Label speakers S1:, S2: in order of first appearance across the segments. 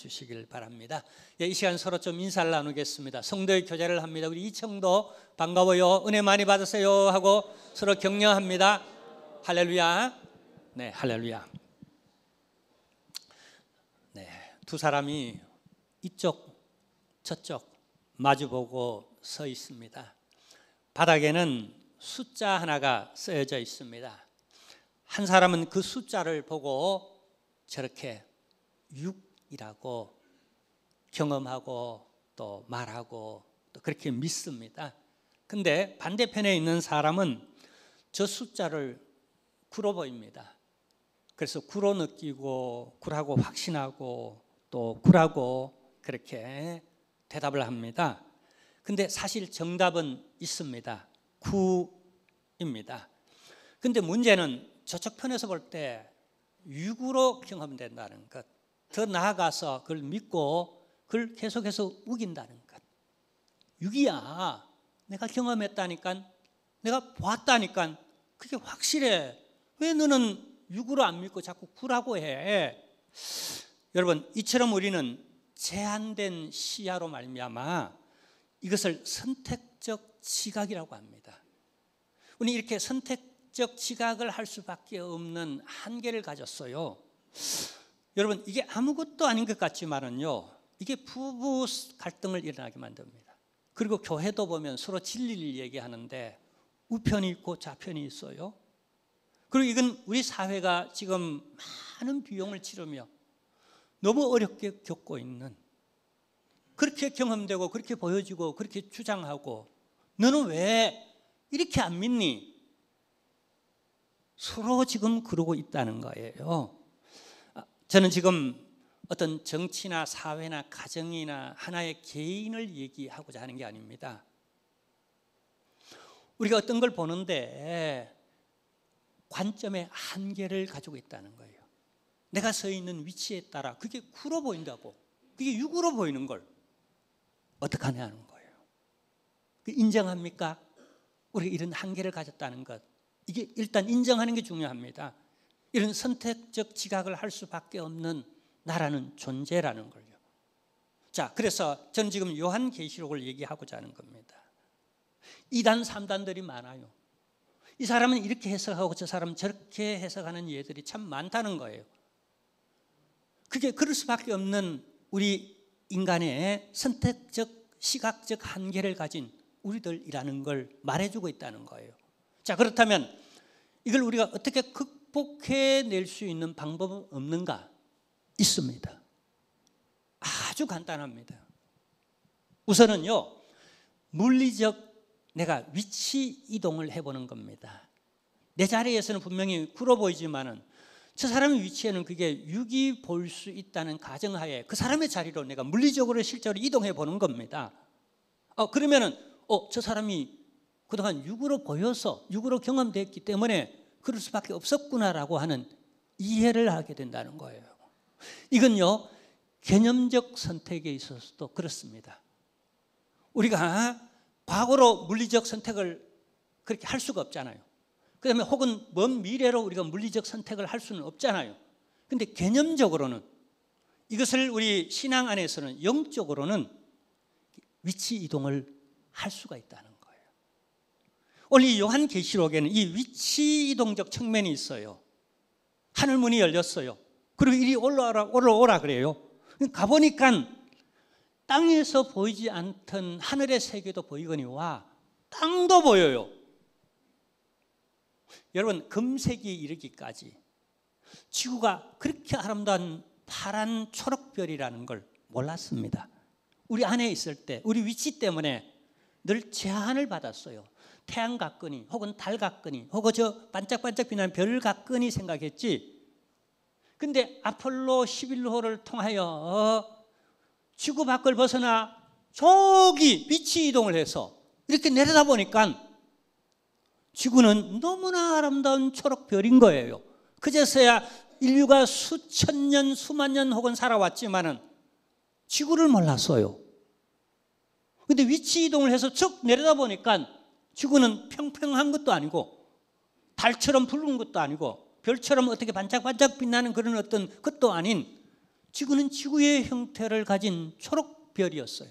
S1: 주시길 바랍니다. 예, 이 시간 서로 좀 인사를 나누겠습니다. 성도의 교제를 합니다. 우리 이청도 반가워요, 은혜 많이 받으세요 하고 서로 격려합니다. 할렐루야. 네, 할렐루야. 네, 두 사람이 이쪽 저쪽 마주보고 서 있습니다. 바닥에는 숫자 하나가 쓰여져 있습니다. 한 사람은 그 숫자를 보고 저렇게 6이라고 경험하고 또 말하고 또 그렇게 믿습니다. 근데 반대편에 있는 사람은 저 숫자를 9로 보입니다. 그래서 9로 느끼고 9라고 확신하고 또 9라고 그렇게 대답을 합니다. 근데 사실 정답은 있습니다. 9입니다. 근데 문제는 저쪽 편에서 볼 때 6으로 경험된다는 것, 더 나아가서 그걸 믿고 그걸 계속해서 우긴다는 것. 6이야. 내가 경험했다니까, 내가 보았다니까, 그게 확실해. 왜 너는 6으로 안 믿고 자꾸 9라고 해? 여러분, 이처럼 우리는 제한된 시야로 말미암아 이것을 선택적 지각이라고 합니다. 우리 이렇게 선택적 지각을 할 수밖에 없는 한계를 가졌어요. 여러분, 이게 아무것도 아닌 것 같지만은요, 이게 부부 갈등을 일어나게 만듭니다. 그리고 교회도 보면 서로 진리를 얘기하는데 우편이 있고 좌편이 있어요. 그리고 이건 우리 사회가 지금 많은 비용을 치르며 너무 어렵게 겪고 있는, 그렇게 경험되고 그렇게 보여지고 그렇게 주장하고 너는 왜 이렇게 안 믿니? 서로 지금 그러고 있다는 거예요. 저는 지금 어떤 정치나 사회나 가정이나 하나의 개인을 얘기하고자 하는 게 아닙니다. 우리가 어떤 걸 보는데 관점의 한계를 가지고 있다는 거예요. 내가 서 있는 위치에 따라 그게 9로 보인다고, 그게 6으로 보이는 걸 어떻게 하냐는 거예요. 인정합니까? 우리가 이런 한계를 가졌다는 것, 이게 일단 인정하는 게 중요합니다. 이런 선택적 지각을 할 수밖에 없는 나라는 존재라는 걸요. 자, 그래서 저는 지금 요한계시록을 얘기하고자 하는 겁니다. 2단 3단들이 많아요. 이 사람은 이렇게 해석하고 저 사람은 저렇게 해석하는 예들이 참 많다는 거예요. 그게 그럴 수밖에 없는 우리 인간의 선택적 시각적 한계를 가진 우리들이라는 걸 말해주고 있다는 거예요. 자, 그렇다면 이걸 우리가 어떻게 극복해낼 수 있는 방법은 없는가? 있습니다. 아주 간단합니다. 우선은요, 물리적 내가 위치 이동을 해보는 겁니다. 내 자리에서는 분명히 9로 보이지만은 저 사람의 위치에는 그게 6이 볼 수 있다는 가정하에 그 사람의 자리로 내가 물리적으로 실제로 이동해 보는 겁니다. 그러면은 저 사람이 그동안 6으로 보여서 6으로 경험됐기 때문에 그럴 수밖에 없었구나라고 하는 이해를 하게 된다는 거예요. 이건요, 개념적 선택에 있어서도 그렇습니다. 우리가 과거로 물리적 선택을 그렇게 할 수가 없잖아요. 그다음에 혹은 먼 미래로 우리가 물리적 선택을 할 수는 없잖아요. 그런데 개념적으로는 이것을 우리 신앙 안에서는 영적으로는 위치 이동을 할 수가 있다는 거예요. 오늘 이 요한계시록에는 이 위치 이동적 측면이 있어요. 하늘문이 열렸어요. 그리고 이리 올라오라 그래요. 가보니까 땅에서 보이지 않던 하늘의 세계도 보이거니와 땅도 보여요. 여러분, 금세기에 이르기까지 지구가 그렇게 아름다운 파란 초록별이라는 걸 몰랐습니다. 우리 안에 있을 때 우리 위치 때문에 늘 제한을 받았어요. 태양 같거니 혹은 달 같거니 혹은 저 반짝반짝 빛나는 별 같거니 생각했지. 근데 아폴로 11호를 통하여 지구 밖을 벗어나 저기 위치 이동을 해서 이렇게 내려다보니까 지구는 너무나 아름다운 초록별인 거예요. 그제서야 인류가 수천 년, 수만 년 혹은 살아왔지만은 지구를 몰랐어요. 근데 위치 이동을 해서 쭉 내려다보니까 지구는 평평한 것도 아니고 달처럼 붉은 것도 아니고 별처럼 어떻게 반짝반짝 빛나는 그런 어떤 것도 아닌 지구는 지구의 형태를 가진 초록별이었어요.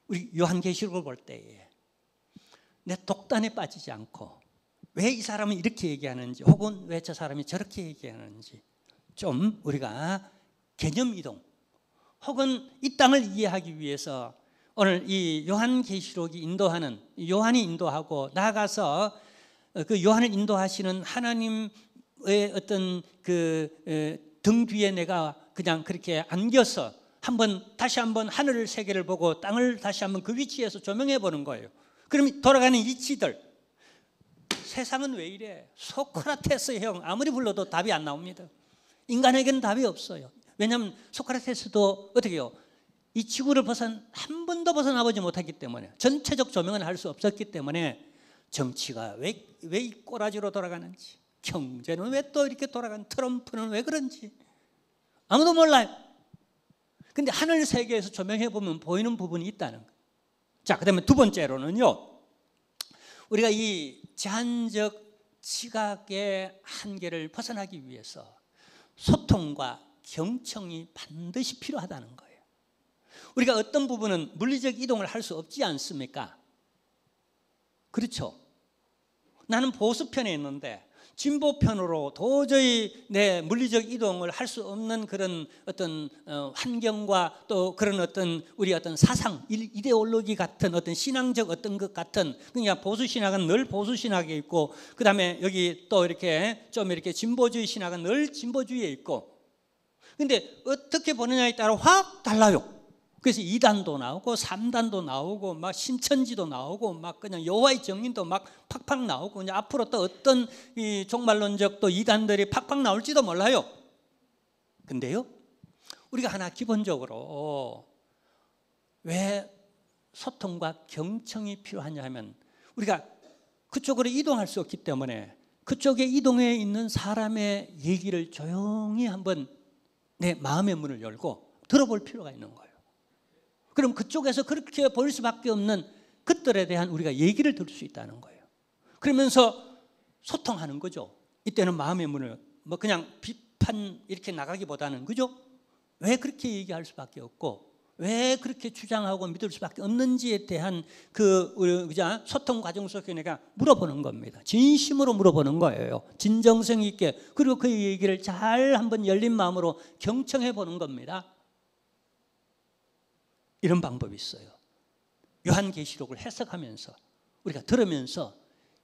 S1: 우리 요한계시록을 볼 때에 내 독단에 빠지지 않고 왜 이 사람은 이렇게 얘기하는지 혹은 왜 저 사람이 저렇게 얘기하는지 좀 우리가 개념 이동 혹은 이 땅을 이해하기 위해서 오늘 이 요한계시록이 인도하는 요한이 인도하고 나아가서 그 요한을 인도하시는 하나님의 어떤 그 등 뒤에 내가 그냥 그렇게 안겨서 다시 한번 하늘 세계를 보고 땅을 다시 한번 그 위치에서 조명해 보는 거예요. 그럼 돌아가는 이치들 세상은 왜 이래? 소크라테스 형 아무리 불러도 답이 안 나옵니다. 인간에게는 답이 없어요. 왜냐하면 소크라테스도 어떻게 해요? 이 지구를 한 번도 벗어나보지 못했기 때문에 전체적 조명을 할 수 없었기 때문에 정치가 왜 이 꼬라지로 돌아가는지 경제는 왜 또 이렇게 돌아가는 트럼프는 왜 그런지 아무도 몰라요. 근데 하늘 세계에서 조명해 보면 보이는 부분이 있다는 거예요. 자, 그다음에 두 번째로는요. 우리가 이 제한적 지각의 한계를 벗어나기 위해서 소통과 경청이 반드시 필요하다는 거예요. 우리가 어떤 부분은 물리적 이동을 할 수 없지 않습니까? 그렇죠. 나는 보수편에 있는데 진보편으로 도저히 내 물리적 이동을 할 수 없는 그런 어떤 환경과 또 그런 어떤 우리 어떤 사상, 이데올로기 같은 어떤 신앙적 어떤 것 같은 그러니까 보수 신학은 늘 보수 신학에 있고 그 다음에 여기 또 이렇게 좀 이렇게 진보주의 신학은 늘 진보주의에 있고 근데 어떻게 보느냐에 따라 확 달라요. 그래서 2단도 나오고 3단도 나오고 막 신천지도 나오고 막 그냥 여호와의 증인도 막 팍팍 나오고 이제 앞으로 또 어떤 이 종말론적 또 2단들이 팍팍 나올지도 몰라요. 근데요, 우리가 하나 기본적으로 왜 소통과 경청이 필요하냐 하면 우리가 그쪽으로 이동할 수 없기 때문에 그쪽에 이동해 있는 사람의 얘기를 조용히 한번 내 마음의 문을 열고 들어볼 필요가 있는 거예요. 그럼 그쪽에서 그렇게 보일 수밖에 없는 것들에 대한 우리가 얘기를 들을 수 있다는 거예요. 그러면서 소통하는 거죠. 이때는 마음의 문을 뭐 그냥 비판 이렇게 나가기보다는 그죠? 왜 그렇게 얘기할 수밖에 없고 왜 그렇게 주장하고 믿을 수밖에 없는지에 대한 그 소통 과정 속에 내가 물어보는 겁니다. 진심으로 물어보는 거예요. 진정성 있게. 그리고 그 얘기를 잘 한번 열린 마음으로 경청해 보는 겁니다. 이런 방법이 있어요. 요한계시록을 해석하면서 우리가 들으면서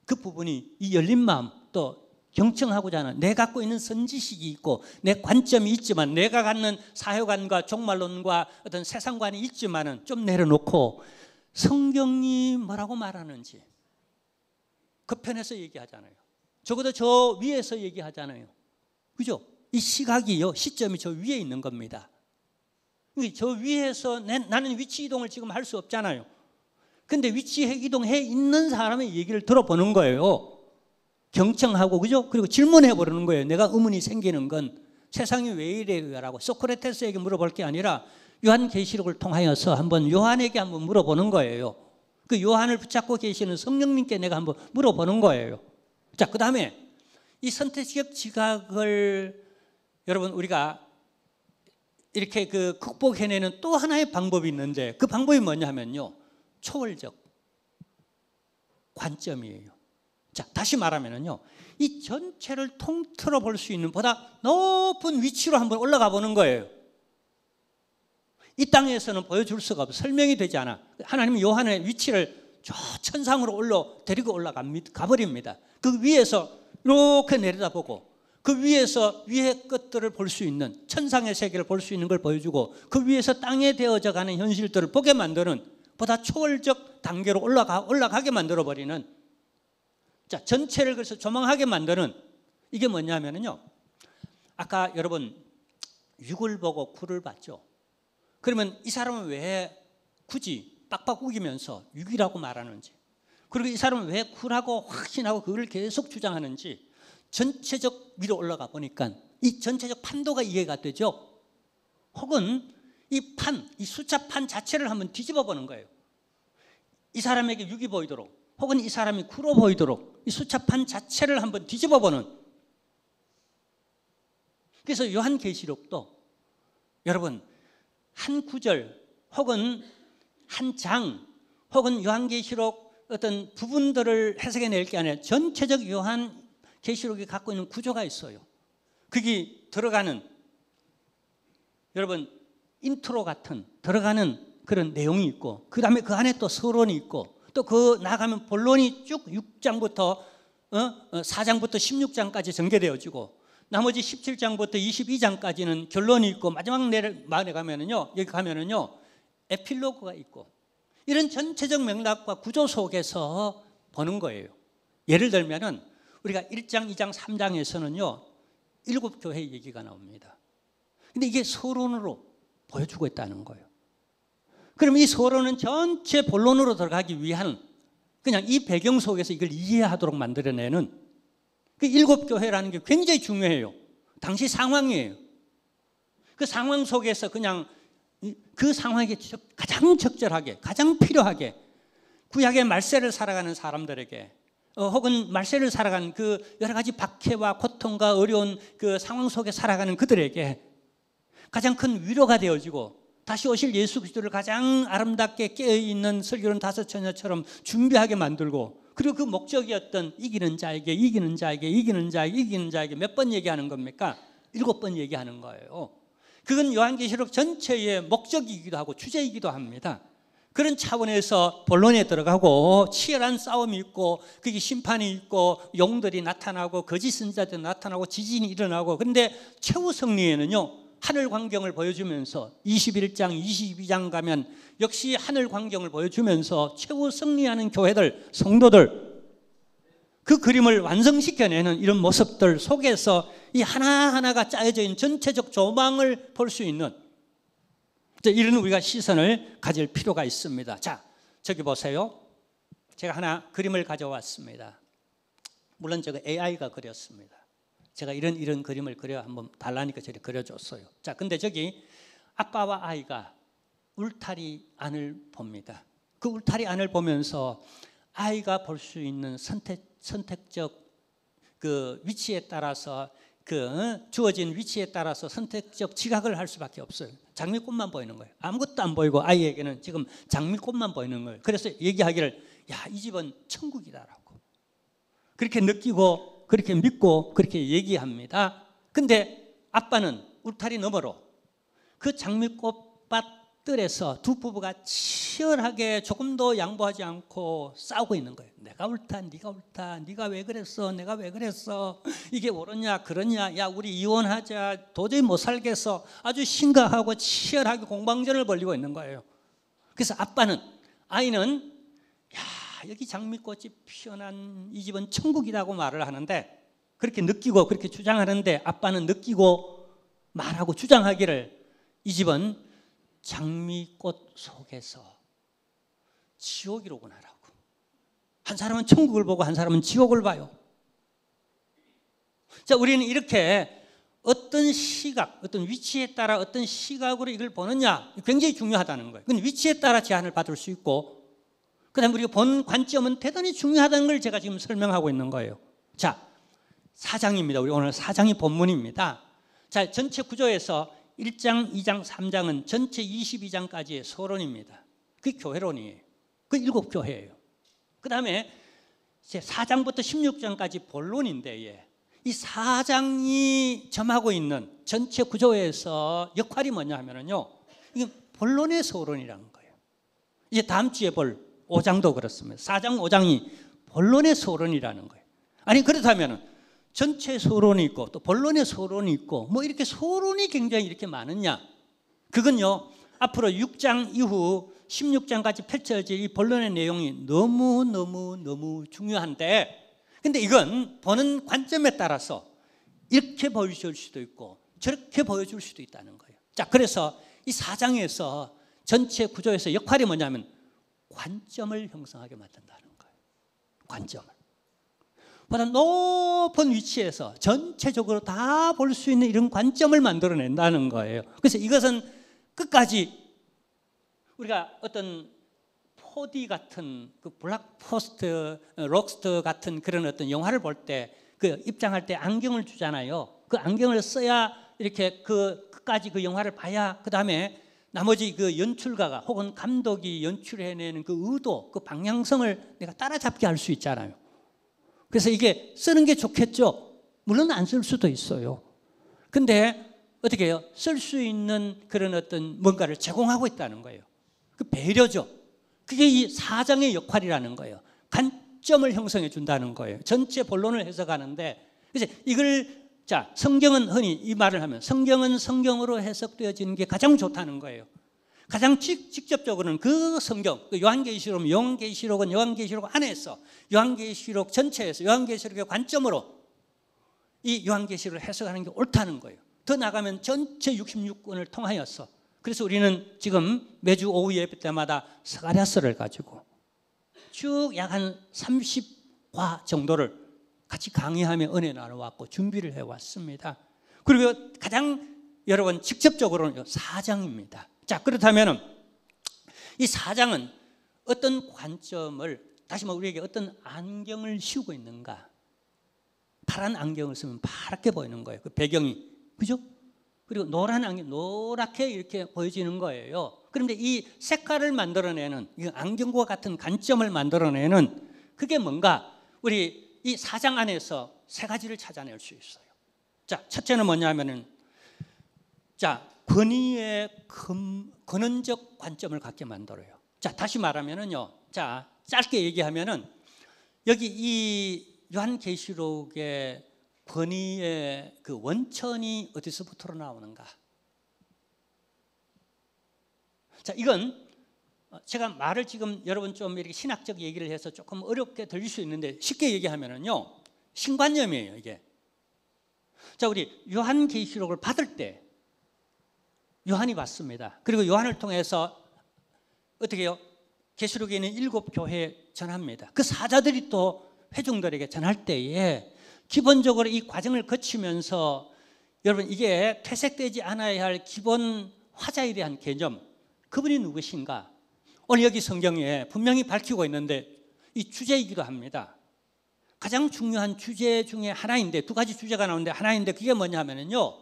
S1: 그 부분이 이 열린 마음 또 경청하고자 하는 내 갖고 있는 선지식이 있고 내 관점이 있지만 내가 갖는 사회관과 종말론과 어떤 세상관이 있지만은 좀 내려놓고 성경이 뭐라고 말하는지 그 편에서 얘기하잖아요. 적어도 저 위에서 얘기하잖아요. 그죠? 이 시각이요, 시점이 저 위에 있는 겁니다. 저 위에서 나는 위치 이동을 지금 할 수 없잖아요. 근데 위치 이동해 있는 사람의 얘기를 들어보는 거예요. 경청하고 그죠? 그리고 질문해 보는 거예요. 내가 의문이 생기는 건 세상이 왜 이래요라고 소크라테스에게 물어볼 게 아니라 요한계시록을 통하여서 한번 요한에게 한번 물어보는 거예요. 그 요한을 붙잡고 계시는 성령님께 내가 한번 물어보는 거예요. 자, 그다음에 이 선택적 지각을 여러분 우리가 이렇게 그 극복해내는 또 하나의 방법이 있는데 그 방법이 뭐냐면요, 초월적 관점이에요. 자, 다시 말하면요, 이 전체를 통틀어 볼 수 있는 보다 높은 위치로 한번 올라가 보는 거예요. 이 땅에서는 보여줄 수가 없어. 설명이 되지 않아. 하나님은 요한의 위치를 저 천상으로 데리고 가버립니다. 그 위에서 이렇게 내려다보고 그 위에서 위의 것들을 볼 수 있는 천상의 세계를 볼 수 있는 걸 보여주고 그 위에서 땅에 되어져 가는 현실들을 보게 만드는 보다 초월적 단계로 올라가게 만들어버리는, 자, 전체를 그래서 조망하게 만드는 이게 뭐냐면요, 아까 여러분 6을 보고 9를 봤죠. 그러면 이 사람은 왜 굳이 빡빡 우기면서 6이라고 말하는지, 그리고 이 사람은 왜 9라고 확신하고 그걸 계속 주장하는지 전체적 위로 올라가 보니까 이 전체적 판도가 이해가 되죠. 혹은 이 숫자 판 자체를 한번 뒤집어 보는 거예요. 이 사람에게 6이 보이도록 혹은 이 사람이 9로 보이도록 이 숫자 판 자체를 한번 뒤집어 보는, 그래서 요한계시록도 여러분 한 구절 혹은 한 장 혹은 요한계시록 어떤 부분들을 해석해낼 게 아니라 전체적 요한계시록이 갖고 있는 구조가 있어요. 거기 들어가는 여러분 인트로 같은 들어가는 그런 내용이 있고 그 다음에 그 안에 또 서론이 있고 또 그 나가면 본론이 쭉 6장부터 4장부터 16장까지 전개되어지고 나머지 17장부터 22장까지는 결론이 있고 마지막 말에 가면은요 여기 가면은요 에필로그가 있고 이런 전체적 맥락과 구조 속에서 보는 거예요. 예를 들면은 우리가 1장, 2장, 3장에서는요 7교회 얘기가 나옵니다. 근데 이게 서론으로 보여주고 있다는 거예요. 그럼 이 서론은 전체 본론으로 들어가기 위한 그냥 이 배경 속에서 이걸 이해하도록 만들어내는 그 7교회라는 게 굉장히 중요해요. 당시 상황이에요. 그 상황 속에서 그냥 그 상황에 가장 적절하게 가장 필요하게 구약의 말세를 살아가는 사람들에게 혹은 말세를 살아가는 그 여러 가지 박해와 고통과 어려운 그 상황 속에 살아가는 그들에게 가장 큰 위로가 되어지고 다시 오실 예수 그리스도를 가장 아름답게 깨어있는 설교는 다섯 처녀처럼 준비하게 만들고 그리고 그 목적이었던 이기는 자에게 이기는 자에게 이기는 자에게 이기는 자에게 몇 번 얘기하는 겁니까? 7번 얘기하는 거예요. 그건 요한계시록 전체의 목적이기도 하고 주제이기도 합니다. 그런 차원에서 본론에 들어가고 치열한 싸움이 있고 거기 심판이 있고 용들이 나타나고 거짓 선지자들이 나타나고 지진이 일어나고 그런데 최후 승리에는요 하늘 광경을 보여주면서 21장 22장 가면 역시 하늘 광경을 보여주면서 최후 승리하는 교회들 성도들 그 그림을 완성시켜내는 이런 모습들 속에서 이 하나하나가 짜여져 있는 전체적 조망을 볼 수 있는 이런 우리가 시선을 가질 필요가 있습니다. 자, 저기 보세요. 제가 하나 그림을 가져왔습니다. 물론 제가 AI가 그렸습니다. 제가 이런 그림을 그려 한번 달라니까 저리 그려줬어요. 자, 근데 저기 아빠와 아이가 울타리 안을 봅니다. 그 울타리 안을 보면서 아이가 볼 수 있는 선택적 그 위치에 따라서 그 주어진 위치에 따라서 선택적 지각을 할 수밖에 없어요. 장미꽃만 보이는 거예요. 아무것도 안 보이고 아이에게는 지금 장미꽃만 보이는 거예요. 그래서 얘기하기를 야, 이 집은 천국이다라고 그렇게 느끼고 그렇게 믿고 그렇게 얘기합니다. 근데 아빠는 울타리 너머로 그 장미꽃밭들에서 두 부부가 치열하게 조금도 양보하지 않고 싸우고 있는 거예요. 내가 옳다, 네가 옳다, 네가 왜 그랬어, 내가 왜 그랬어, 이게 옳으냐 그러냐, 야 우리 이혼하자, 도저히 못 살겠어, 아주 심각하고 치열하게 공방전을 벌이고 있는 거예요. 그래서 아이는 야 여기 장미꽃이 피어난 이 집은 천국이라고 말을 하는데 그렇게 느끼고 그렇게 주장하는데 아빠는 느끼고 말하고 주장하기를 이 집은 장미꽃 속에서 지옥이로구나라고. 한 사람은 천국을 보고 한 사람은 지옥을 봐요. 자, 우리는 이렇게 어떤 시각, 어떤 위치에 따라 어떤 시각으로 이걸 보느냐 굉장히 중요하다는 거예요. 근데 위치에 따라 제한을 받을 수 있고 그 다음에 우리가 본 관점은 대단히 중요하다는 걸 제가 지금 설명하고 있는 거예요. 자, 4장입니다. 우리 오늘 4장이 본문입니다. 자, 전체 구조에서 1장, 2장, 3장은 전체 22장까지의 서론입니다. 그게 교회론이에요. 그 7교회예요. 그 다음에 이제 4장부터 16장까지 본론인데 이 4장이 점하고 있는 전체 구조에서 역할이 뭐냐 하면요, 이게 본론의 서론이라는 거예요. 이제 다음 주에 볼 5장도 그렇습니다. 4장, 5장이 본론의 서론이라는 거예요. 아니 그렇다면 전체 서론이 있고 또 본론의 서론이 있고 뭐 이렇게 서론이 굉장히 이렇게 많으냐? 그건요 앞으로 6장 이후 16장까지 펼쳐질 이 본론의 내용이 너무 중요한데 근데 이건 보는 관점에 따라서 이렇게 보여줄 수도 있고 저렇게 보여줄 수도 있다는 거예요. 자, 그래서 이 4장에서 전체 구조에서 역할이 뭐냐면 관점을 형성하게 만든다는 거예요. 관점을. 보다 높은 위치에서 전체적으로 다 볼 수 있는 이런 관점을 만들어낸다는 거예요. 그래서 이것은 끝까지 우리가 어떤 4D 같은 그 블록버스터, 록스터 같은 그런 어떤 영화를 볼 때 그 입장할 때 안경을 주잖아요. 그 안경을 써야 이렇게 끝까지 그 영화를 봐야 그 다음에 나머지 그 연출가가 혹은 감독이 연출해내는 그 의도, 그 방향성을 내가 따라잡게 할 수 있잖아요. 그래서 이게 쓰는 게 좋겠죠. 물론 안 쓸 수도 있어요. 근데 어떻게 해요? 쓸 수 있는 그런 어떤 뭔가를 제공하고 있다는 거예요. 그 배려죠. 그게 이 사장의 역할이라는 거예요. 관점을 형성해 준다는 거예요. 전체 본론을 해석하는데, 그래서 이걸 자, 성경은 흔히 이 말을 하면 성경은 성경으로 해석되어지는 게 가장 좋다는 거예요. 가장 직접적으로는 그 성경, 요한계시록은 요한계시록 안에서, 요한계시록 전체에서 요한계시록의 관점으로 이 요한계시록을 해석하는 게 옳다는 거예요. 더 나가면 전체 66권을 통하여서. 그래서 우리는 지금 매주 오후 예배 때마다 스가랴서를 가지고 쭉 약 한 30화 정도를 같이 강의하며 은혜 나눠왔고 준비를 해왔습니다. 그리고 가장 여러분 직접적으로는 4장입니다. 자, 그렇다면 이 4장은 어떤 관점을, 다시 말해 우리에게 어떤 안경을 씌우고 있는가? 파란 안경을 쓰면 파랗게 보이는 거예요. 그 배경이, 그죠? 그리고 노란 안경, 노랗게 이렇게 보여지는 거예요. 그런데 이 색깔을 만들어내는, 이 안경과 같은 관점을 만들어내는 그게 뭔가? 우리 이 4장 안에서 세 가지를 찾아낼 수 있어요. 자, 첫째는 뭐냐면은, 자, 권위의 근원적 관점을 갖게 만들어요. 자, 다시 말하면은요. 자, 짧게 얘기하면은 여기 이 요한계시록의 권위의 그 원천이 어디서부터 나오는가? 자, 이건 제가 말을 지금 여러분 좀 이렇게 신학적 얘기를 해서 조금 어렵게 들릴 수 있는데 쉽게 얘기하면은요, 신관념이에요, 이게. 자, 우리 요한계시록을 받을 때 요한이 받습니다. 그리고 요한을 통해서 어떻게 해요? 계시록에 있는 7교회에 전합니다. 그 사자들이 또 회중들에게 전할 때에 기본적으로 이 과정을 거치면서 여러분 이게 퇴색되지 않아야 할 기본 화자에 대한 개념, 그분이 누구신가? 오늘 여기 성경에 분명히 밝히고 있는데 이 주제이기도 합니다. 가장 중요한 주제 중에 하나인데, 두 가지 주제가 나오는데 하나인데 그게 뭐냐면요,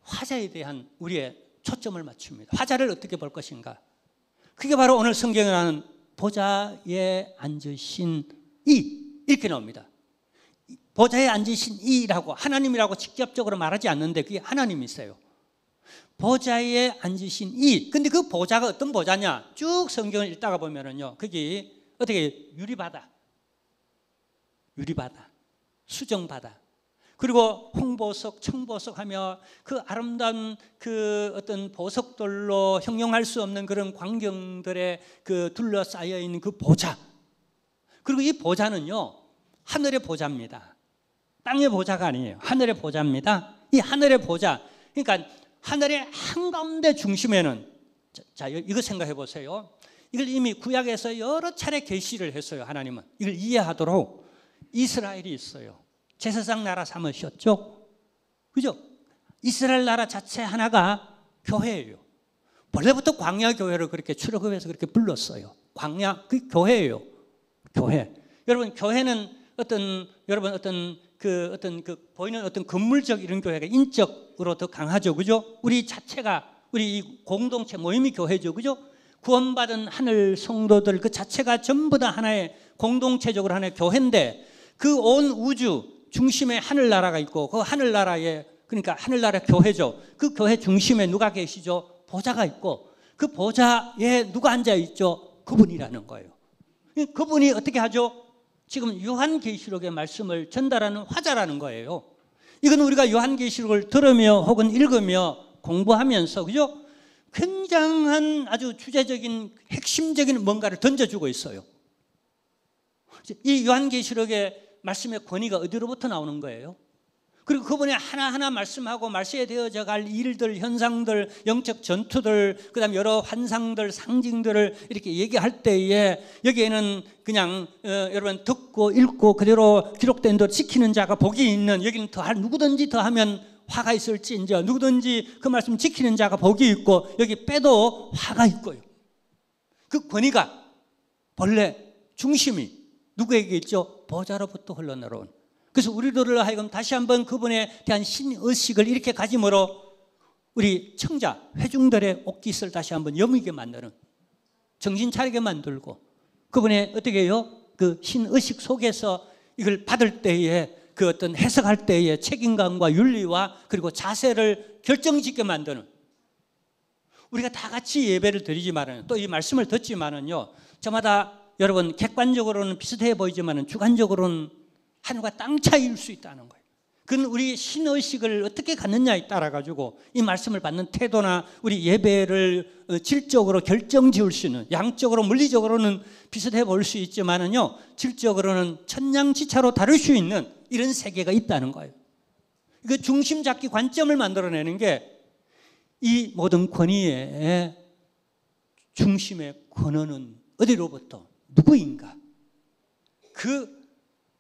S1: 화자에 대한 우리의 초점을 맞춥니다. 화자를 어떻게 볼 것인가? 그게 바로 오늘 성경에 나오는 보좌에 앉으신 이, 이렇게 나옵니다. 보좌에 앉으신 이라고 하나님이라고 직접적으로 말하지 않는데 그게 하나님이세요. 보좌에 앉으신 이. 근데 그 보좌가 어떤 보좌냐? 쭉 성경을 읽다가 보면은요, 거기 어떻게 유리바다, 수정바다, 그리고 홍보석, 청보석 하며 그 아름다운 그 어떤 보석들로 형용할 수 없는 그런 광경들에 그 둘러싸여 있는 그 보좌. 그리고 이 보좌는요, 하늘의 보좌입니다. 땅의 보좌가 아니에요. 하늘의 보좌입니다. 이 하늘의 보좌, 그러니까 하늘의 한가운데 중심에는, 자, 이거 생각해 보세요. 이걸 이미 구약에서 여러 차례 계시를 했어요. 하나님은 이걸 이해하도록 이스라엘이 있어요. 제사장 나라 삼으셨죠? 그죠? 이스라엘 나라 자체 하나가 교회예요. 원래부터 광야 교회를 그렇게 출애굽해서 그렇게 불렀어요. 광야, 그 교회예요. 교회. 여러분, 교회는 어떤 보이는 어떤 건물적 이런 교회가 인적으로 더 강하죠. 그죠? 우리 자체가, 우리 이 공동체 모임이 교회죠. 그죠? 구원받은 하늘 성도들 그 자체가 전부 다 하나의 공동체적으로 하나의 교회인데, 그 온 우주 중심에 하늘나라가 있고, 그 하늘나라에, 그러니까 하늘나라 교회죠. 그 교회 중심에 누가 계시죠? 보좌가 있고, 그 보좌에 누가 앉아 있죠? 그분이라는 거예요. 그분이 어떻게 하죠? 지금 요한계시록의 말씀을 전달하는 화자라는 거예요. 이건 우리가 요한계시록을 들으며 혹은 읽으며 공부하면서, 그죠? 굉장한 아주 주제적인 핵심적인 뭔가를 던져주고 있어요. 이 요한계시록의 말씀의 권위가 어디로부터 나오는 거예요? 그리고 그분이 하나하나 말씀하고 말씀에 되어져 갈 일들, 현상들, 영적 전투들, 그 다음에 여러 환상들, 상징들을 이렇게 얘기할 때에 여기에는 그냥 여러분 듣고 읽고 그대로 기록된 대로 지키는 자가 복이 있는, 여기는 누구든지 더하면 화가 있을지인저, 누구든지 그 말씀 지키는 자가 복이 있고, 여기 빼도 화가 있고요. 그 권위가 본래 중심이 누구에게 있죠? 보좌로부터 흘러내려온. 그래서 우리들을 하여금 다시 한번 그분에 대한 신의식을 이렇게 가짐으로 우리 청자, 회중들의 옷깃을 다시 한번 여미게 만드는, 정신 차리게 만들고, 그분의 어떻게 해요? 그 신의식 속에서 이걸 받을 때에 그 어떤 해석할 때의 책임감과 윤리와 그리고 자세를 결정짓게 만드는, 우리가 다 같이 예배를 드리지만은 또 이 말씀을 듣지만은요, 저마다 여러분 객관적으로는 비슷해 보이지만은 주관적으로는 하늘과 땅 차이일 수 있다는 거예요. 그건 우리 신의식을 어떻게 갖느냐에 따라 가지고 이 말씀을 받는 태도나 우리 예배를 질적으로 결정 지을 수 있는, 양적으로 물리적으로는 비슷해 보일 수 있지만은요, 질적으로는 천냥지차로 다를 수 있는 이런 세계가 있다는 거예요. 그 중심 잡기 관점을 만들어내는 게 이 모든 권위의 중심의 권원은 어디로부터 누구인가, 그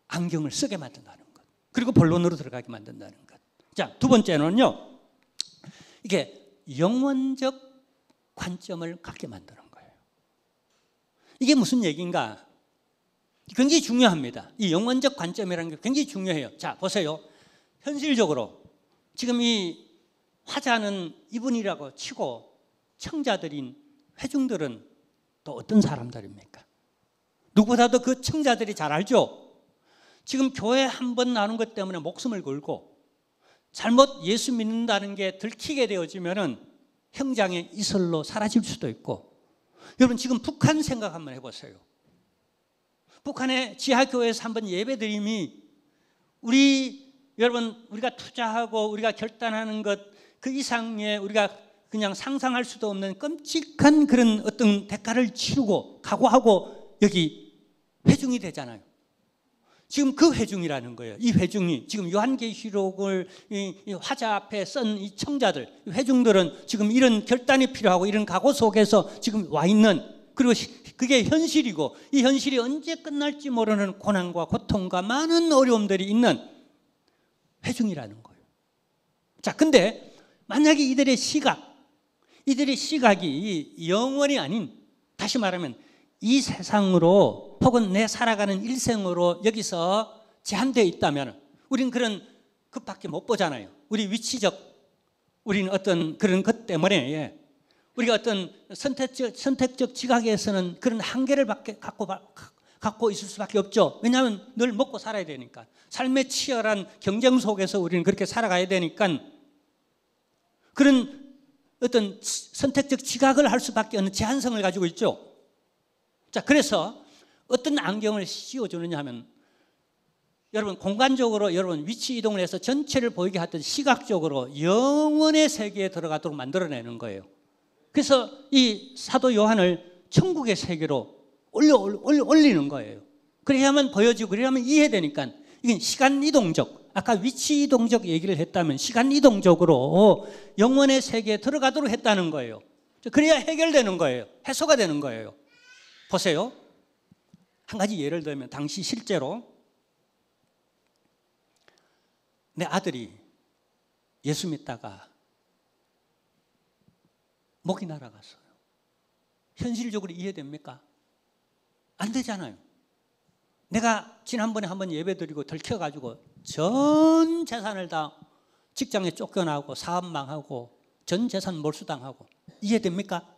S1: 안경을 쓰게 만든다는 것, 그리고 본론으로 들어가게 만든다는 것. 자, 두 번째는요, 이게 영원적 관점을 갖게 만드는 거예요. 이게 무슨 얘기인가? 굉장히 중요합니다. 이 영원적 관점이라는 게 굉장히 중요해요. 자, 보세요. 현실적으로 지금 이 화자는 이분이라고 치고 청자들인 회중들은 또 어떤 사람들입니까? 누구보다도 그 청자들이 잘 알죠. 지금 교회 한 번 나눈 것 때문에 목숨을 걸고 잘못 예수 믿는다는 게 들키게 되어지면은 형장의 이슬로 사라질 수도 있고, 여러분 지금 북한 생각 한번 해보세요. 북한의 지하교회에서 한번 예배드림이 여러분 우리가 투자하고 우리가 결단하는 것 그 이상의 우리가 그냥 상상할 수도 없는 끔찍한 그런 어떤 대가를 치르고 각오하고 여기 회중이 되잖아요. 지금 그 회중이라는 거예요. 이 회중이 지금 요한계시록을 이 화자 앞에 쓴 이 청자들, 회중들은 지금 이런 결단이 필요하고 이런 각오 속에서 지금 와 있는, 그리고 그게 현실이고 이 현실이 언제 끝날지 모르는 고난과 고통과 많은 어려움들이 있는 회중이라는 거예요. 자, 근데 만약에 이들의 시각이 영원이 아닌, 다시 말하면 이 세상으로 혹은 내 살아가는 일생으로 여기서 제한되어 있다면 우리는 그런 것밖에 못 보잖아요. 우리 위치적, 우리는 어떤 그런 것 때문에 우리가 어떤 선택적 지각에서는 그런 한계를 갖고 있을 수밖에 없죠. 왜냐하면 늘 먹고 살아야 되니까, 삶의 치열한 경쟁 속에서 우리는 그렇게 살아가야 되니까 그런 어떤 선택적 지각을 할 수밖에 없는 제한성을 가지고 있죠. 자, 그래서 어떤 안경을 씌워주느냐 하면, 여러분 공간적으로 여러분 위치 이동을 해서 전체를 보이게 하듯 시각적으로 영원의 세계에 들어가도록 만들어내는 거예요. 그래서 이 사도 요한을 천국의 세계로 올리는 거예요. 그래야만 보여지고 그래야만 이해되니까, 이건 시간 이동적, 아까 위치 이동적 얘기를 했다면 시간 이동적으로 영원의 세계에 들어가도록 했다는 거예요. 그래야 해결되는 거예요. 해소가 되는 거예요. 보세요. 한 가지 예를 들면, 당시 실제로 내 아들이 예수 믿다가 목이 날아갔어요. 현실적으로 이해됩니까? 안 되잖아요. 내가 지난번에 한번 예배드리고 들켜가지고 전 재산을 다 직장에 쫓겨나고 사업 망하고 전 재산 몰수당하고, 이해됩니까?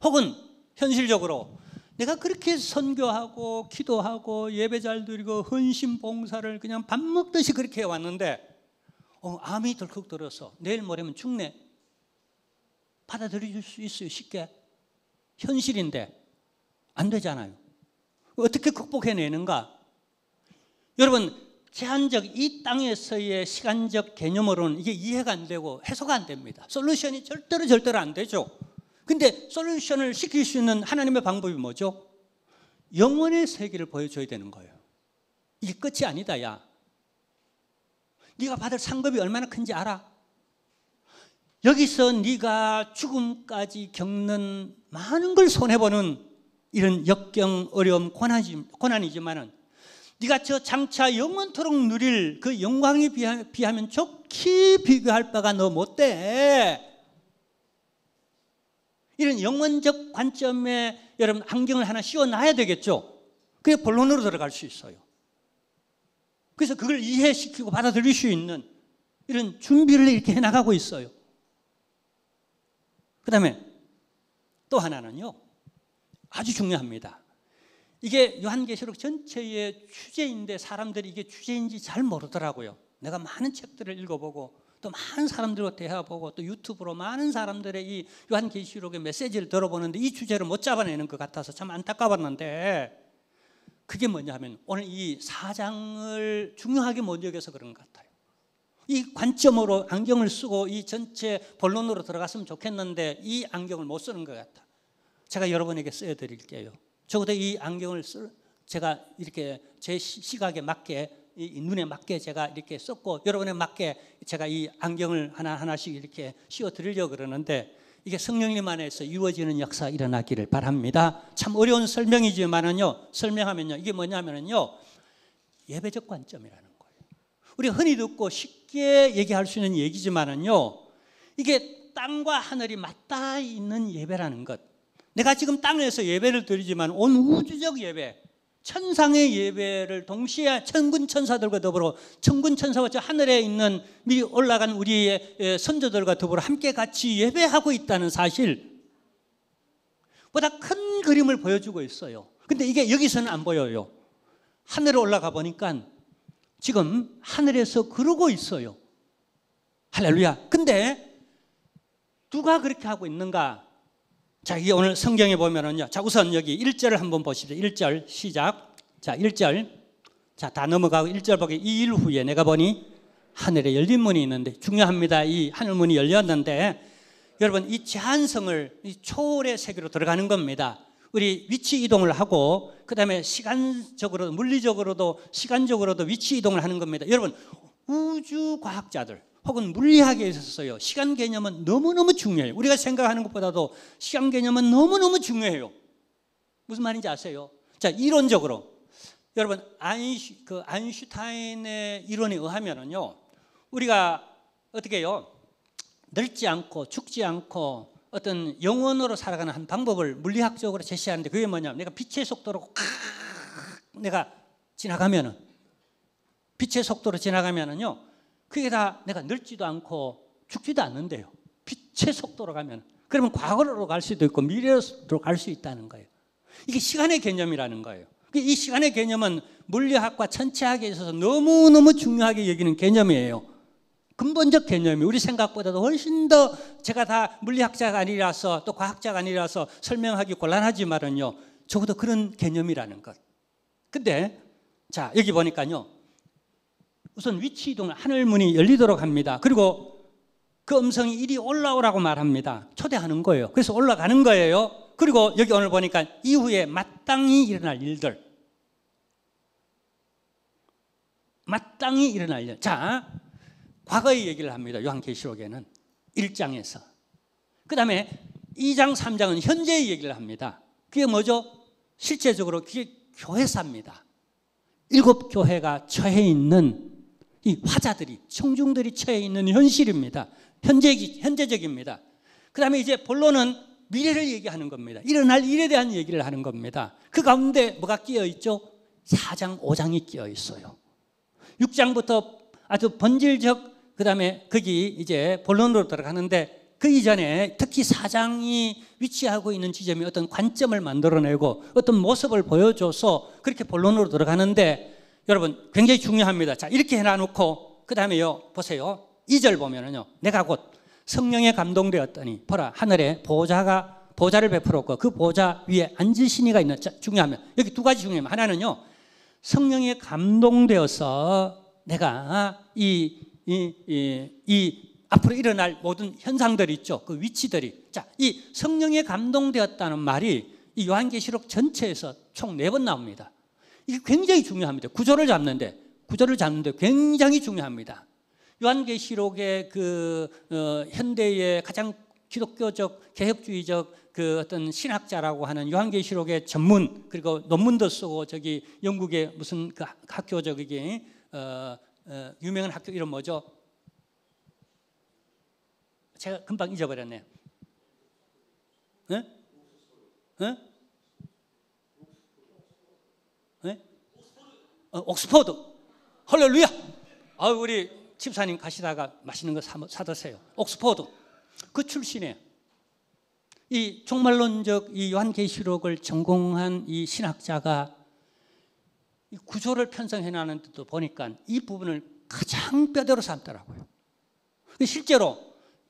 S1: 혹은 현실적으로 내가 그렇게 선교하고 기도하고 예배 잘 드리고 헌신 봉사를 그냥 밥 먹듯이 그렇게 해왔는데 암이 덜컥 들어서 내일 모레면 죽네. 받아들일 수 있어요, 쉽게? 현실인데 안 되잖아요. 어떻게 극복해내는가? 여러분, 제한적 이 땅에서의 시간적 개념으로는 이게 이해가 안 되고 해소가 안 됩니다. 솔루션이 절대로 안 되죠. 근데 솔루션을 시킬 수 있는 하나님의 방법이 뭐죠? 영원의 세계를 보여줘야 되는 거예요. 이게 끝이 아니다, 야. 네가 받을 상급이 얼마나 큰지 알아? 여기서 네가 죽음까지 겪는 많은 걸 손해보는 이런 역경, 어려움, 고난이지만은 네가 저 장차 영원토록 누릴 그 영광에 비하면 좋게 비교할 바가 너 못돼. 이런 영원적 관점에 여러분 안경을 하나 씌워놔야 되겠죠. 그게 본론으로 들어갈 수 있어요. 그래서 그걸 이해시키고 받아들일 수 있는 이런 준비를 이렇게 해나가고 있어요. 그 다음에 또 하나는요, 아주 중요합니다. 이게 요한계시록 전체의 주제인데 사람들이 이게 주제인지 잘 모르더라고요. 내가 많은 책들을 읽어보고 또 많은 사람들과 대화해보고 또 유튜브로 많은 사람들의 이 요한계시록의 메시지를 들어보는데 이 주제를 못 잡아내는 것 같아서 참 안타까웠는데, 그게 뭐냐 하면 오늘 이 4장을 중요하게 못 여겨서 그런 것 같아요. 이 관점으로 안경을 쓰고 이 전체 본론으로 들어갔으면 좋겠는데 이 안경을 못 쓰는 것 같아. 제가 여러분에게 써드릴게요. 적어도 이 안경을 제가 이렇게 제 시각에 맞게, 이 눈에 맞게 제가 이렇게 썼고 여러분에 맞게 제가 이 안경을 하나하나씩 이렇게 씌워드리려고 그러는데, 이게 성령님 안에서 이루어지는 역사 일어나기를 바랍니다. 참 어려운 설명이지만은요, 설명하면요, 이게 뭐냐면은요, 예배적 관점이라는 거예요. 우리가 흔히 듣고 쉽게 얘기할 수 있는 얘기지만은요, 이게 땅과 하늘이 맞닿아 있는 예배라는 것. 내가 지금 땅에서 예배를 드리지만 온 우주적 예배, 천상의 예배를 동시에 천군 천사들과 더불어 천군 천사와 저 하늘에 있는 미리 올라간 우리의 선조들과 더불어 함께 같이 예배하고 있다는 사실, 보다 큰 그림을 보여주고 있어요. 근데 이게 여기서는 안 보여요. 하늘에 올라가 보니까 지금 하늘에서 그러고 있어요. 할렐루야. 근데 누가 그렇게 하고 있는가? 자, 이게 오늘 성경에 보면은요. 자, 우선 여기 1절을 한번 보십시오. 1절 시작. 자, 1절. 자, 다 넘어가고 1절 보기, 이 일 후에 내가 보니 하늘에 열린 문이 있는데, 중요합니다. 이 하늘 문이 열렸는데 여러분, 이 제한성을 이 초월의 세계로 들어가는 겁니다. 우리 위치 이동을 하고 그다음에 시간적으로, 물리적으로도 시간적으로도 위치 이동을 하는 겁니다. 여러분, 우주 과학자들 혹은 물리학에 있어서요, 시간 개념은 너무너무 중요해요. 우리가 생각하는 것보다도 시간 개념은 너무너무 중요해요. 무슨 말인지 아세요? 자, 이론적으로 여러분, 아인슈타인의 이론에 의하면은요, 우리가 어떻게 해요? 늙지 않고 죽지 않고 어떤 영원으로 살아가는 한 방법을 물리학적으로 제시하는데, 그게 뭐냐면, 내가 빛의 속도로 내가 지나가면은, 빛의 속도로 지나가면은요, 그게 다 내가 늙지도 않고 죽지도 않는데요. 빛의 속도로 가면. 그러면 과거로 갈 수도 있고 미래로 갈 수 있다는 거예요. 이게 시간의 개념이라는 거예요. 이 시간의 개념은 물리학과 천체학에 있어서 너무너무 중요하게 여기는 개념이에요. 근본적 개념이 우리 생각보다도 훨씬 더, 제가 다 물리학자가 아니라서 또 과학자가 아니라서 설명하기 곤란하지만은요, 적어도 그런 개념이라는 것. 근데 자, 여기 보니까요, 우선 위치 이동을, 하늘문이 열리도록 합니다. 그리고 그 음성이 이리 올라오라고 말합니다. 초대하는 거예요. 그래서 올라가는 거예요. 그리고 여기 오늘 보니까 이후에 마땅히 일어날 일들, 마땅히 일어날 일. 자, 과거의 얘기를 합니다. 요한계시록에는 1장에서. 그 다음에 2장 3장은 현재의 얘기를 합니다. 그게 뭐죠? 실제적으로 그게 교회사입니다. 7교회가 처해 있는 이 화자들이, 청중들이 처해 있는 현실입니다. 현재적입니다. 그 다음에 이제 본론은 미래를 얘기하는 겁니다. 일어날 일에 대한 얘기를 하는 겁니다. 그 가운데 뭐가 끼어 있죠? 4장, 5장이 끼어 있어요. 6장부터 아주 본질적, 그 다음에 거기 이제 본론으로 들어가는데, 그 이전에 특히 4장이 위치하고 있는 지점이 어떤 관점을 만들어내고 어떤 모습을 보여줘서 그렇게 본론으로 들어가는데, 여러분 굉장히 중요합니다. 자, 이렇게 해놔놓고 그 다음에요, 보세요. 2절 보면은요, 내가 곧 성령에 감동되었더니 보라, 하늘에 보좌를 베풀었고 그 보좌 위에 앉으시니가 있는. 자, 중요하면 여기 두 가지 중요하면, 하나는요, 성령에 감동되어서 내가 이 앞으로 일어날 모든 현상들이 있죠. 그 위치들이. 자, 이 성령에 감동되었다는 말이 이 요한계시록 전체에서 총 4번 나옵니다. 이게 굉장히 중요합니다. 구조를 잡는데 굉장히 중요합니다. 요한계시록의 현대의 가장 기독교적 개혁주의적 그 어떤 신학자라고 하는 요한계시록의 전문, 그리고 논문도 쓰고, 저기 영국의 무슨 그 학교, 저기 유명한 학교 이름 뭐죠? 제가 금방 잊어버렸네요. 네? 네? 네? 옥스퍼드. 할렐루야. 우리 집사님 가시다가 맛있는 거 사드세요. 옥스포드 그 출신이에요. 이 종말론적 이 요한계시록을 전공한 이 신학자가 이 구조를 편성해 놨는 데도 보니까 이 부분을 가장 뼈대로 삼더라고요. 실제로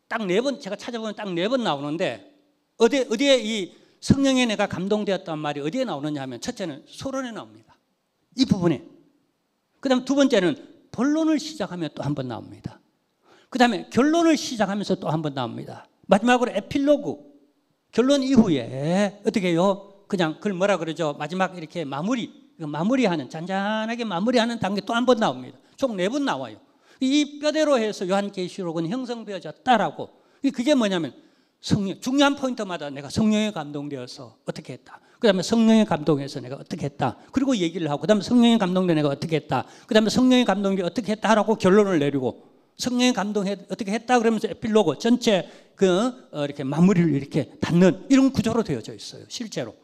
S1: 딱 4번 제가 찾아보면 딱 4번 나오는데 어디에 이 성령에 내가 감동되었단 말이 어디에 나오느냐 하면 첫째는 서론에 나옵니다. 이 부분에. 그다음 두 번째는 본론을 시작하면 또 한 번 나옵니다. 그다음에 결론을 시작하면서 또 한 번 나옵니다. 마지막으로 에필로그 결론 이후에 어떻게 해요? 그냥 그걸 뭐라 그러죠? 마지막 이렇게 마무리하는 잔잔하게 마무리하는 단계 또 한 번 나옵니다. 총 4번 나와요. 이 뼈대로 해서 요한계시록은 형성되어졌다라고. 그게 뭐냐면 성령, 중요한 포인트마다 내가 성령에 감동되어서 어떻게 했다. 그 다음에 성령에 감동해서 내가 어떻게 했다. 그리고 얘기를 하고 그 다음에 성령에 감동돼 내가 어떻게 했다. 그 다음에 성령에 감동돼 어떻게 했다라고 결론을 내리고 성령에 감동해 어떻게 했다 그러면서 에필로그 전체 이렇게 마무리를 이렇게 닫는 이런 구조로 되어져 있어요. 실제로.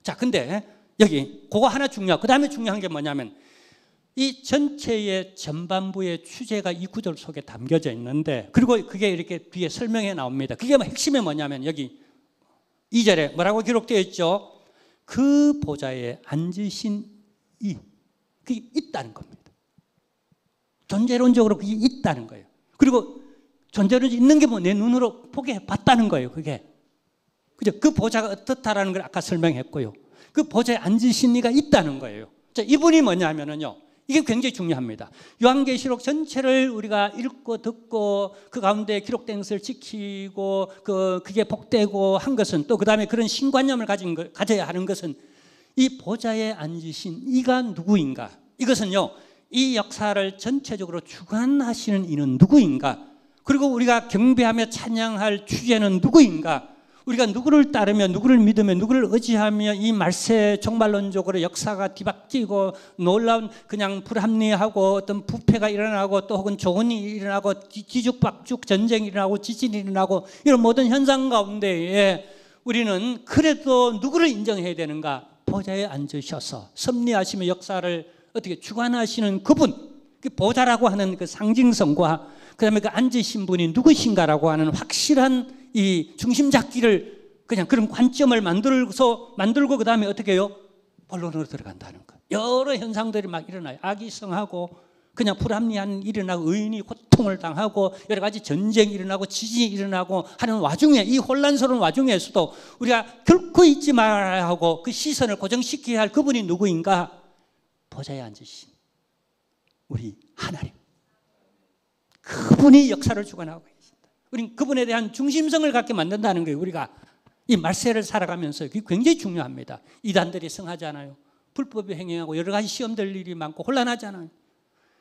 S1: 자, 근데 여기 그거 하나 중요하고 그 다음에 중요한 게 뭐냐면 이 전체의 전반부의 취재가 이 구절 속에 담겨져 있는데 그리고 그게 이렇게 뒤에 설명해 나옵니다. 그게 핵심이 뭐냐면 여기 2절에 뭐라고 기록되어 있죠? 그 보좌에 앉으신 그게 있다는 겁니다. 존재론적으로 그게 있다는 거예요. 그리고 존재론적으로 있는 게 뭐 내 눈으로 보게 봤다는 거예요. 그게. 그죠? 그 보좌가 어떻다라는 걸 아까 설명했고요. 그 보좌에 앉으신 이가 있다는 거예요. 자, 이분이 뭐냐면요. 이게 굉장히 중요합니다. 요한계시록 전체를 우리가 읽고 듣고 그 가운데 기록된 것을 지키고 그게 복되고 한 것은 또 그 다음에 그런 신관념을 가져야 하는 것은 이 보좌에 앉으신 이가 누구인가? 이것은요, 이 역사를 전체적으로 주관하시는 이는 누구인가? 그리고 우리가 경배하며 찬양할 주제는 누구인가? 우리가 누구를 따르며 누구를 믿으며 누구를 의지하며 이 말세 종말론적으로 역사가 뒤바뀌고 놀라운 그냥 불합리하고 어떤 부패가 일어나고 또 혹은 조언이 일어나고 뒤죽박죽 전쟁이 일어나고 지진이 일어나고 이런 모든 현상 가운데에 우리는 그래도 누구를 인정해야 되는가? 보좌에 앉으셔서 섭리하시며 역사를 어떻게 주관하시는 그분, 그 보좌라고 하는 그 상징성과 그다음에 그 앉으신 분이 누구신가라고 하는 확실한 이 중심 잡기를 그냥 그런 관점을 만들고 그다음에 어떻게 해요? 본론으로 들어간다는 거. 여러 현상들이 막 일어나요. 악이성하고 그냥 불합리한 일이 일어나고 의인이 고통을 당하고 여러 가지 전쟁이 일어나고 지진이 일어나고 하는 와중에 이 혼란스러운 와중에서도 우리가 결코 잊지 말아야 하고 그 시선을 고정시켜야 할 그분이 누구인가? 보좌에 앉으신 우리 하나님. 그분이 역사를 주관하고 계신다. 우리는 그분에 대한 중심성을 갖게 만든다는 거예요. 우리가 이 말세를 살아가면서 그게 굉장히 중요합니다. 이단들이 성하잖아요. 불법이 행행하고 여러 가지 시험될 일이 많고 혼란하잖아요.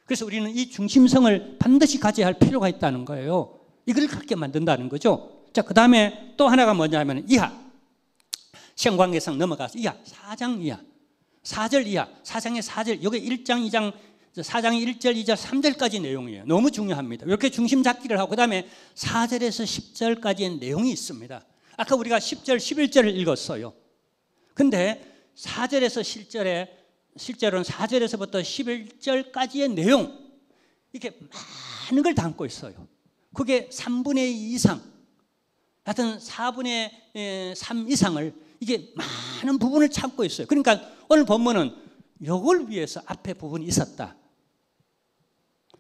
S1: 그래서 우리는 이 중심성을 반드시 가져야 할 필요가 있다는 거예요. 이걸 갖게 만든다는 거죠. 자, 그 다음에 또 하나가 뭐냐면 이하. 시험관계상 넘어가서 이하. 4장 이하. 4절 이하. 4장의 4절. 여기 1장, 2장, 4장 1절, 2절, 3절까지 내용이에요. 너무 중요합니다. 이렇게 중심 잡기를 하고 그 다음에 4절에서 10절까지의 내용이 있습니다. 아까 우리가 10절, 11절을 읽었어요. 근데 4절에서 7절은 4절에서부터 11절까지의 내용 이렇게 많은 걸 담고 있어요. 그게 3분의 2 이상 하여튼 4분의 3 이상을 이게 많은 부분을 참고 있어요. 그러니까 오늘 본문은 이걸 위해서 앞에 부분이 있었다.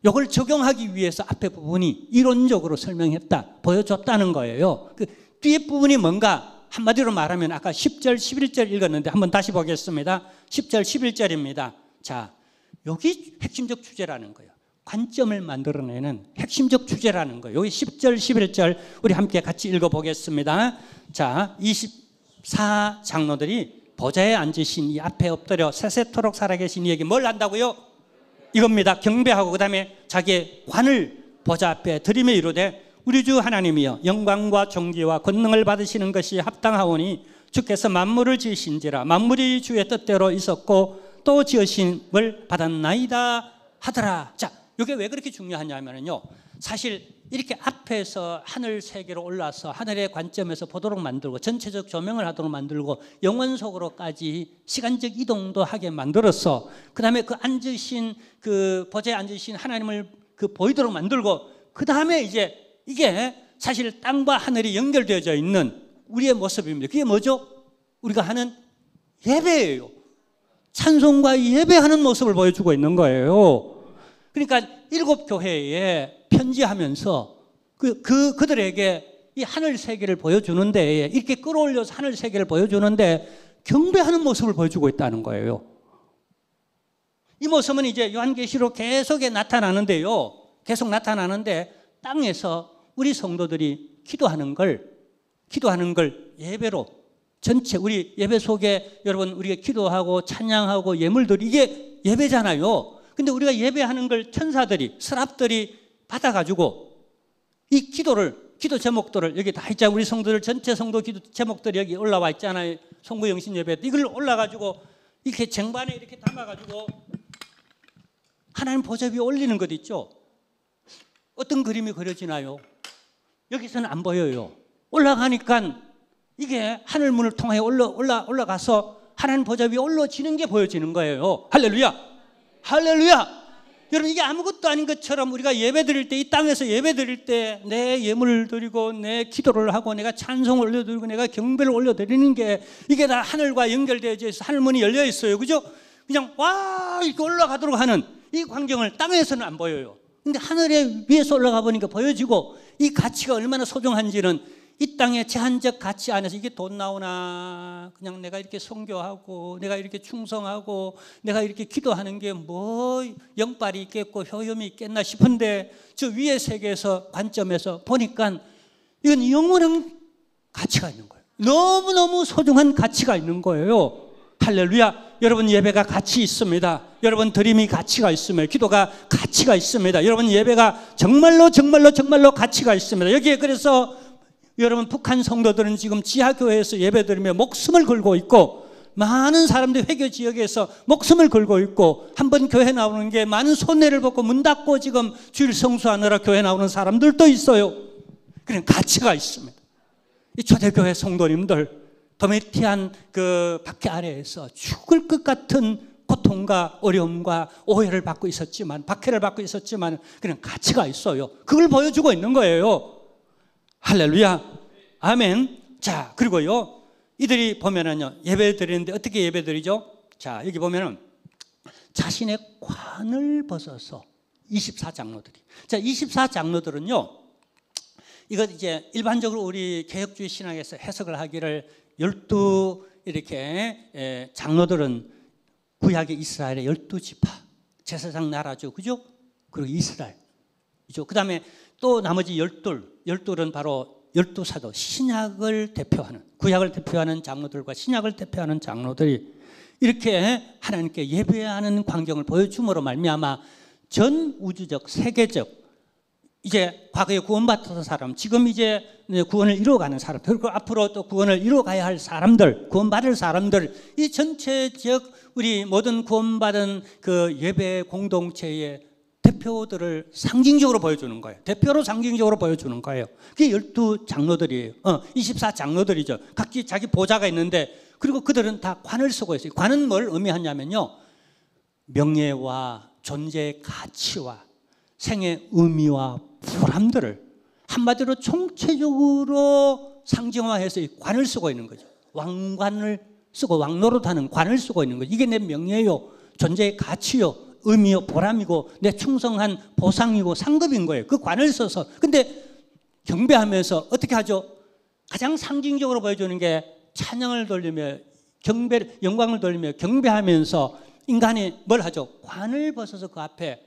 S1: 이걸 적용하기 위해서 앞에 부분이 이론적으로 설명했다. 보여줬다는 거예요. 그 뒤에 부분이 뭔가 한마디로 말하면 아까 10절, 11절 읽었는데 한번 다시 보겠습니다. 10절, 11절입니다. 자, 여기 핵심적 주제라는 거예요. 관점을 만들어내는 핵심적 주제라는 거예요. 여기 10절, 11절 우리 함께 같이 읽어보겠습니다. 자, 24 장로들이 보좌에 앉으신 이 앞에 엎드려 세세토록 살아계신 이에게 뭘 한다고요? 이겁니다. 경배하고 그 다음에 자기의 관을 보좌 앞에 들이며 이르되 우리 주 하나님이여 영광과 존귀와 권능을 받으시는 것이 합당하오니 주께서 만물을 지으신지라 만물이 주의 뜻대로 있었고 또 지으심을 받았나이다 하더라. 자, 이게 왜 그렇게 중요하냐면요, 사실 이렇게 앞에서 하늘 세계로 올라서 하늘의 관점에서 보도록 만들고 전체적 조명을 하도록 만들고 영원 속으로까지 시간적 이동도 하게 만들어서 그 다음에 그 앉으신 그 보좌에 앉으신 하나님을 그 보이도록 만들고 그 다음에 이제 이게 사실 땅과 하늘이 연결되어져 있는 우리의 모습입니다. 그게 뭐죠? 우리가 하는 예배예요. 찬송과 예배하는 모습을 보여주고 있는 거예요. 그러니까 7교회에 편지하면서 그들에게 이 하늘 세계를 보여주는데, 이렇게 끌어올려서 하늘 세계를 보여주는데 경배하는 모습을 보여주고 있다는 거예요. 이 모습은 이제 요한계시록 계속 나타나는데요. 계속 나타나는데 땅에서 우리 성도들이 기도하는 걸 예배로 전체 우리 예배 속에 여러분 우리가 기도하고 찬양하고 예물들이 이게 예배잖아요. 근데 우리가 예배하는 걸 천사들이 스랍들이 받아가지고 이 기도 제목들을 여기 다 있잖아요. 우리 성도들 전체 성도 기도 제목들이 여기 올라와 있잖아요. 송구 영신 예배 이걸 올라가지고 이렇게 쟁반에 이렇게 담아가지고 하나님 보좌 위에 올리는 것 있죠. 어떤 그림이 그려지나요? 여기서는 안 보여요. 올라가니까 이게 하늘문을 통해 올라가서 하나님 보좌 위에 올라지는 게 보여지는 거예요. 할렐루야! 할렐루야! 여러분, 이게 아무것도 아닌 것처럼 우리가 예배 드릴 때, 이 땅에서 예배 드릴 때 내 예물을 드리고 내 기도를 하고 내가 찬송을 올려드리고 내가 경배를 올려드리는 게 이게 다 하늘과 연결되어 있어서 하늘문이 열려 있어요. 그죠? 그냥 와 이렇게 올라가도록 하는 이 광경을 땅에서는 안 보여요. 근데 하늘에 위에서 올라가 보니까 보여지고, 이 가치가 얼마나 소중한지는 이 땅의 제한적 가치 안에서 이게 돈 나오나, 그냥 내가 이렇게 선교하고 내가 이렇게 충성하고 내가 이렇게 기도하는 게 뭐 영빨이 있겠고 효염이 있겠나 싶은데, 저 위의 세계에서 관점에서 보니까 이건 영원한 가치가 있는 거예요. 너무너무 소중한 가치가 있는 거예요. 할렐루야! 여러분, 예배가 가치 있습니다. 여러분, 드림이 가치가 있으며 기도가 가치가 있습니다. 여러분, 예배가 정말로 가치가 있습니다. 여기에 그래서 여러분, 북한 성도들은 지금 지하교회에서 예배드리며 목숨을 걸고 있고, 많은 사람들이 회교 지역에서 목숨을 걸고 있고, 한번 교회 나오는 게 많은 손해를 벗고 문 닫고 지금 주일 성수하느라 교회 나오는 사람들도 있어요. 그런 가치가 있습니다. 이 초대교회 성도님들, 도메티안 그 박해 아래에서 죽을 것 같은 고통과 어려움과 오해를 받고 있었지만, 박해를 받고 있었지만 그런 가치가 있어요. 그걸 보여주고 있는 거예요. 할렐루야, 아멘. 자, 그리고요, 이들이 보면은요, 예배 드리는데 어떻게 예배 드리죠? 자, 여기 보면은 자신의 관을 벗어서 24장로들이. 자, 24장로들은요, 이거 이제 일반적으로 우리 개혁주의 신학에서 해석을 하기를 12 이렇게 장로들은 구약의 이스라엘의 12지파, 제사장 나라죠, 그죠? 그리고 이스라엘이죠. 그 다음에 또 나머지 12은 바로 12사도, 신약을 대표하는, 구약을 대표하는 장로들과 신약을 대표하는 장로들이 이렇게 하나님께 예배하는 광경을 보여줌으로 말미암아 전 우주적, 세계적, 이제 과거에 구원받았던 사람, 지금 이제 구원을 이루어가는 사람, 그리고 앞으로 또 구원을 이루어가야 할 사람들, 구원받을 사람들, 이 전체적 우리 모든 구원받은 그 예배 공동체의 대표들을 상징적으로 보여주는 거예요. 대표로 상징적으로 보여주는 거예요. 그게 12장로들이에요. 24장로들이죠. 각기 자기 보좌가 있는데, 그리고 그들은 다 관을 쓰고 있어요. 관은 뭘 의미하냐면요, 명예와 존재의 가치와 생의 의미와 보람들을 한마디로 총체적으로 상징화해서 이 관을 쓰고 있는 거죠. 왕관을 쓰고 왕노릇하는 관을 쓰고 있는 거죠. 이게 내 명예요, 존재의 가치요, 의미요, 보람이고 내 충성한 보상이고 상급인 거예요. 그 관을 써서. 근데 경배하면서 어떻게 하죠? 가장 상징적으로 보여주는 게 찬양을 돌리며 영광을 돌리며 경배하면서 인간이 뭘 하죠? 관을 벗어서 그 앞에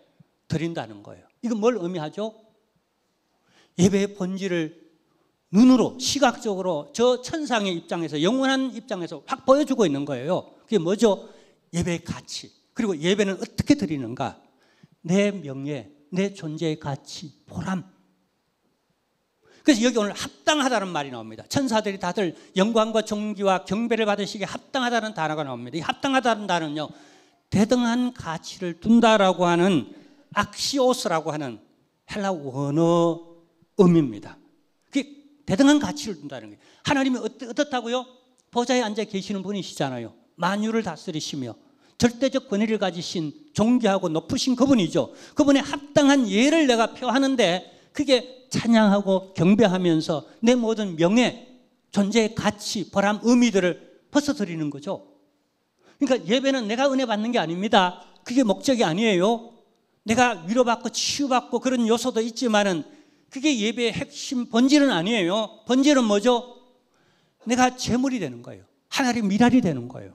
S1: 드린다는 거예요. 이건 뭘 의미하죠? 예배의 본질을 눈으로, 시각적으로 저 천상의 입장에서, 영원한 입장에서 확 보여주고 있는 거예요. 그게 뭐죠? 예배의 가치. 그리고 예배는 어떻게 드리는가? 내 명예, 내 존재의 가치, 보람. 그래서 여기 오늘 합당하다는 말이 나옵니다. 천사들이 다들 영광과 존귀와 경배를 받으시기에 합당하다는 단어가 나옵니다. 이 합당하다는 단어는요, 대등한 가치를 둔다라고 하는 악시오스라고 하는 헬라 원어 의미입니다. 그게 대등한 가치를 둔다는 거예요. 하나님이 어떻다고요? 보좌에 앉아 계시는 분이시잖아요. 만유를 다스리시며 절대적 권위를 가지신 존귀하고 높으신 그분이죠. 그분의 합당한 예를 내가 표하는데 그게 찬양하고 경배하면서 내 모든 명예, 존재의 가치, 보람, 의미들을 벗어드리는 거죠. 그러니까 예배는 내가 은혜 받는 게 아닙니다. 그게 목적이 아니에요. 내가 위로받고 치유받고 그런 요소도 있지만은 그게 예배의 핵심 본질은 아니에요. 본질은 뭐죠? 내가 제물이 되는 거예요. 하나님의 미랄이 되는 거예요.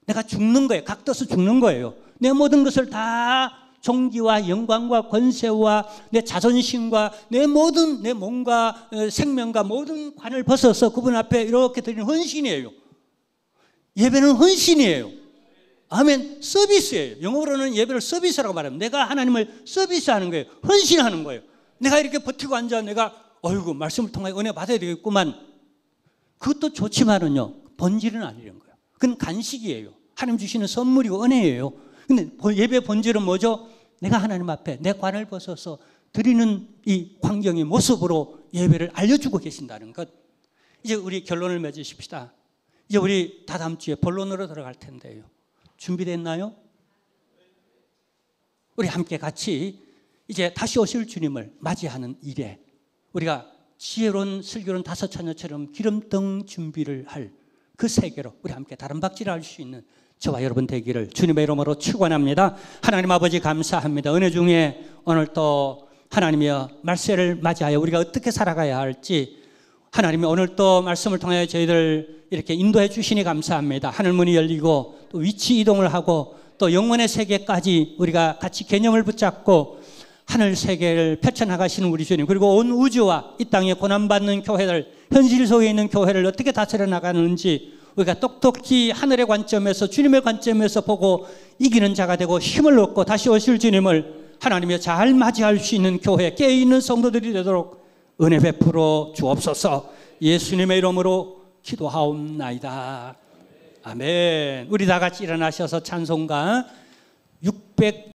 S1: 내가 죽는 거예요. 각도서 죽는 거예요. 내 모든 것을 다 존귀와 영광과 권세와 내 자존심과 내 모든 내 몸과 생명과 모든 관을 벗어서 그분 앞에 이렇게 드리는 헌신이에요. 예배는 헌신이에요. 아멘. 서비스예요. 영어로는 예배를 서비스라고 말합니다. 내가 하나님을 서비스하는 거예요. 헌신하는 거예요. 내가 이렇게 버티고 앉아 내가 어이구 말씀을 통해 은혜 받아야 되겠구만. 그것도 좋지만은요 본질은 아니라는 거예요. 그건 간식이에요. 하나님 주시는 선물이고 은혜예요. 근데 예배 본질은 뭐죠? 내가 하나님 앞에 내 관을 벗어서 드리는 이 광경의 모습으로 예배를 알려주고 계신다는 것. 이제 우리 결론을 맺으십시다. 이제 우리 다다음 주에 본론으로 들어갈 텐데요. 준비됐나요? 우리 함께 같이 이제 다시 오실 주님을 맞이하는 일에 우리가 지혜로운 슬기로운 다섯 처녀처럼 기름등 준비를 할 그 세계로 우리 함께 다름박질을 할 수 있는 저와 여러분 되기를 주님의 이름으로 축원합니다. 하나님 아버지 감사합니다. 은혜 중에 오늘 또 하나님의 말세를 맞이하여 우리가 어떻게 살아가야 할지 하나님이 오늘 또 말씀을 통해 저희들 이렇게 인도해 주시니 감사합니다. 하늘문이 열리고 또 위치 이동을 하고 또 영원의 세계까지 우리가 같이 개념을 붙잡고 하늘 세계를 펼쳐나가시는 우리 주님, 그리고 온 우주와 이 땅에 고난받는 교회들, 현실 속에 있는 교회를 어떻게 다스려 나가는지 우리가 똑똑히 하늘의 관점에서 주님의 관점에서 보고 이기는 자가 되고 힘을 얻고 다시 오실 주님을 하나님의 잘 맞이할 수 있는 교회, 깨어있는 성도들이 되도록 은혜 베풀어 주옵소서. 예수님의 이름으로 기도하옵나이다. 아멘. 우리 다 같이 일어나셔서 찬송가 600